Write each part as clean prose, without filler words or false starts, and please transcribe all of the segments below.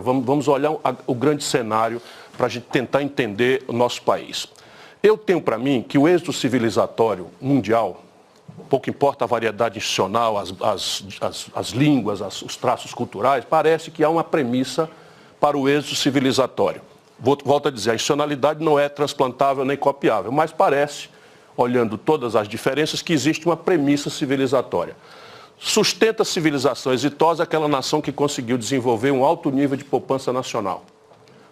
Vamos olhar o grande cenário para a gente tentar entender o nosso país. Eu tenho para mim que o êxito civilizatório mundial, pouco importa a variedade institucional, as línguas, os traços culturais, parece que há uma premissa para o êxito civilizatório. Volto a dizer, a institucionalidade não é transplantável nem copiável, mas parece, olhando todas as diferenças, que existe uma premissa civilizatória. Sustenta a civilização exitosa aquela nação que conseguiu desenvolver um alto nível de poupança nacional.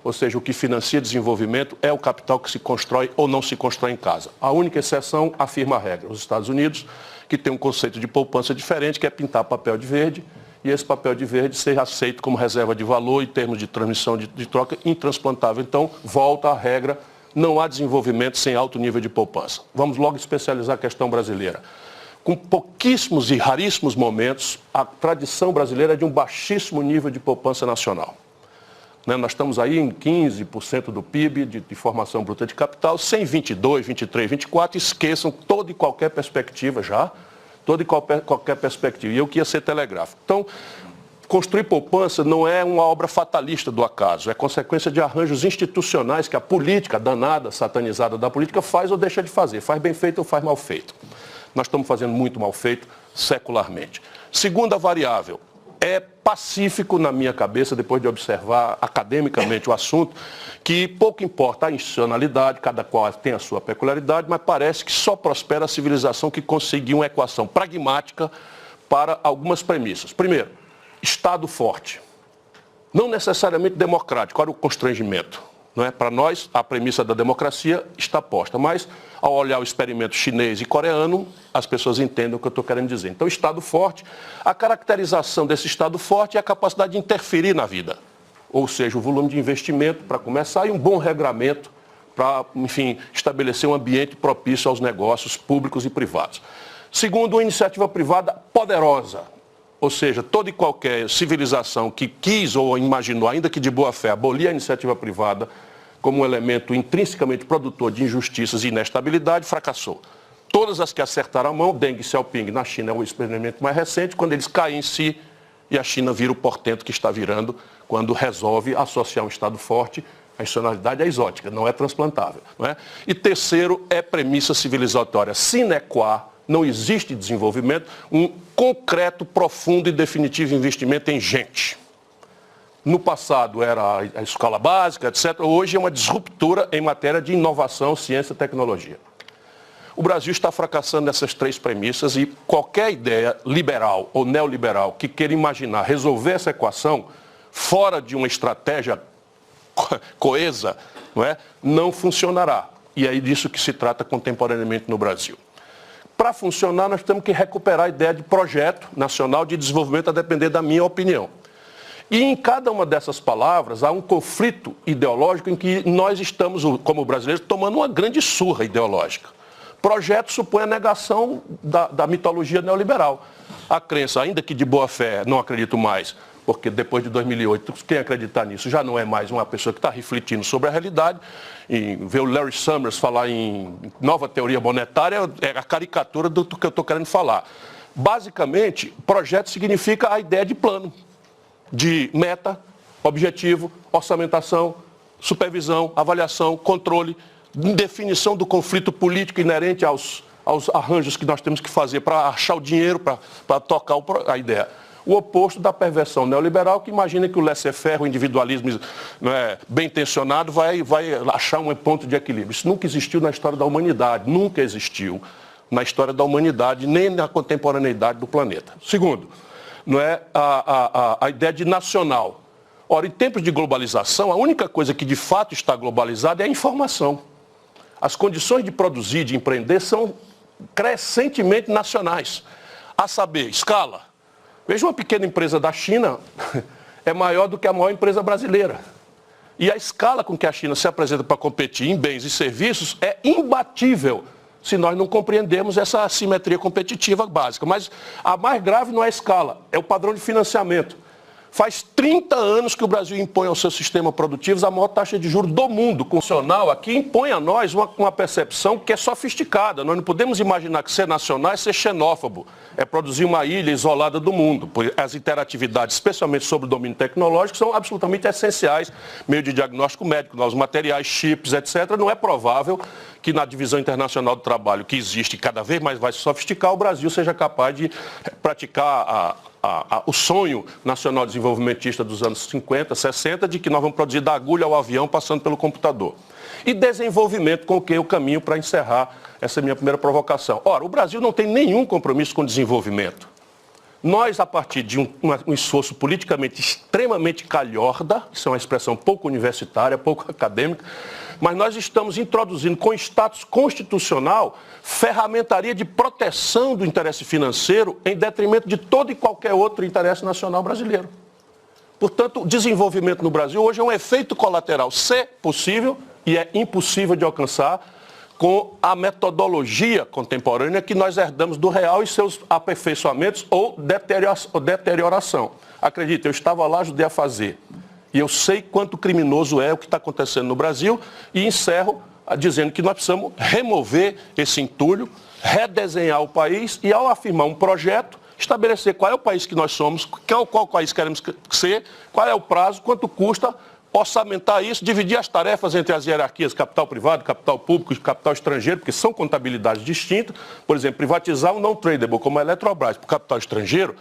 Ou seja, o que financia desenvolvimento é o capital que se constrói ou não se constrói em casa. A única exceção afirma a regra. Os Estados Unidos, que tem um conceito de poupança diferente, que é pintar papel de verde, e esse papel de verde ser aceito como reserva de valor em termos de transmissão de troca intransplantável. Então, volta à regra, não há desenvolvimento sem alto nível de poupança. Vamos logo especializar a questão brasileira. Com pouquíssimos e raríssimos momentos, a tradição brasileira é de um baixíssimo nível de poupança nacional. Nós estamos aí em 15% do PIB de formação bruta de capital, sem 22, 23, 24, esqueçam toda e qualquer perspectiva já, toda e qualquer perspectiva. E eu queria ser telegráfico. Então, construir poupança não é uma obra fatalista do acaso, é consequência de arranjos institucionais que a política danada, satanizada da política faz ou deixa de fazer, faz bem feito ou faz mal feito. Nós estamos fazendo muito mal feito secularmente. Segunda variável, é pacífico na minha cabeça, depois de observar academicamente o assunto, que pouco importa a institucionalidade, cada qual tem a sua peculiaridade, mas parece que só prospera a civilização que conseguiu uma equação pragmática para algumas premissas. Primeiro, Estado forte. Não necessariamente democrático, olha o constrangimento. Não é? Para nós, a premissa da democracia está posta, mas ao olhar o experimento chinês e coreano, as pessoas entendem o que eu estou querendo dizer. Então, Estado forte, a caracterização desse Estado forte é a capacidade de interferir na vida, ou seja, o volume de investimento para começar e um bom regramento para, enfim, estabelecer um ambiente propício aos negócios públicos e privados. Segundo, uma iniciativa privada poderosa. Ou seja, toda e qualquer civilização que quis ou imaginou, ainda que de boa fé, abolir a iniciativa privada como um elemento intrinsecamente produtor de injustiças e inestabilidade, fracassou. Todas as que acertaram a mão, Deng Xiaoping na China é o experimento mais recente, quando eles caem em si e a China vira o portento que está virando quando resolve associar um Estado forte. A institucionalidade é exótica, não é transplantável. Não é? E terceiro, é premissa civilizatória sine qua não existe desenvolvimento, um concreto, profundo e definitivo investimento em gente. No passado era a escola básica, etc. Hoje é uma disruptura em matéria de inovação, ciência e tecnologia. O Brasil está fracassando nessas três premissas e qualquer ideia liberal ou neoliberal que queira imaginar resolver essa equação fora de uma estratégia coesa, não funcionará. E é disso que se trata contemporaneamente no Brasil. Para funcionar, nós temos que recuperar a ideia de projeto nacional de desenvolvimento, a depender da minha opinião. E em cada uma dessas palavras há um conflito ideológico em que nós estamos, como brasileiros, tomando uma grande surra ideológica. Projeto supõe a negação da mitologia neoliberal. A crença, ainda que de boa fé, não acredito mais, porque depois de 2008, quem acreditar nisso já não é mais uma pessoa que está refletindo sobre a realidade. E ver o Larry Summers falar em nova teoria monetária é a caricatura do que eu estou querendo falar. Basicamente, projeto significa a ideia de plano, de meta, objetivo, orçamentação, supervisão, avaliação, controle, definição do conflito político inerente aos arranjos que nós temos que fazer para achar o dinheiro, para tocar a ideia. O oposto da perversão neoliberal, que imagina que o laissez-faire, o individualismo bem intencionado, vai achar um ponto de equilíbrio. Isso nunca existiu na história da humanidade, nunca existiu na história da humanidade, nem na contemporaneidade do planeta. Segundo, a ideia de nacional. Ora, em tempos de globalização, a única coisa que de fato está globalizada é a informação. As condições de produzir, de empreender, são crescentemente nacionais. A saber, escala. Veja, uma pequena empresa da China é maior do que a maior empresa brasileira. E a escala com que a China se apresenta para competir em bens e serviços é imbatível se nós não compreendermos essa assimetria competitiva básica. Mas a mais grave não é a escala, é o padrão de financiamento. Faz 30 anos que o Brasil impõe aos seus sistemas produtivos a maior taxa de juros do mundo. O constitucional aqui impõe a nós uma percepção que é sofisticada. Nós não podemos imaginar que ser nacional é ser xenófobo, é produzir uma ilha isolada do mundo. As interatividades, especialmente sobre o domínio tecnológico, são absolutamente essenciais. Meio de diagnóstico médico, novos materiais, chips, etc. Não é provável que na divisão internacional do trabalho, que existe e cada vez mais vai se sofisticar, o Brasil seja capaz de praticar o sonho nacional desenvolvimentista dos anos 50, 60, de que nós vamos produzir da agulha ao avião passando pelo computador. E desenvolvimento, com o que eu caminho para encerrar essa minha primeira provocação. Ora, o Brasil não tem nenhum compromisso com desenvolvimento. Nós, a partir de um esforço politicamente extremamente calhorda, isso é uma expressão pouco universitária, pouco acadêmica, mas nós estamos introduzindo com status constitucional ferramentaria de proteção do interesse financeiro em detrimento de todo e qualquer outro interesse nacional brasileiro. Portanto, o desenvolvimento no Brasil hoje é um efeito colateral, se possível, e é impossível de alcançar com a metodologia contemporânea que nós herdamos do real e seus aperfeiçoamentos ou deterioração. Acredite, eu estava lá, ajudei a fazer. E eu sei quanto criminoso é o que está acontecendo no Brasil e encerro dizendo que nós precisamos remover esse entulho, redesenhar o país e, ao afirmar um projeto, estabelecer qual é o país que nós somos, qual país queremos ser, qual é o prazo, quanto custa, orçamentar isso, dividir as tarefas entre as hierarquias, capital privado, capital público e capital estrangeiro, porque são contabilidades distintas. Por exemplo, privatizar um não-tradable, como a Eletrobras, para o capital estrangeiro,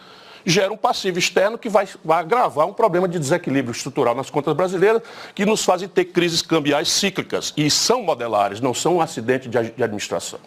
gera um passivo externo que vai agravar um problema de desequilíbrio estrutural nas contas brasileiras, que nos fazem ter crises cambiais cíclicas. E são modelares, não são um acidente de administração.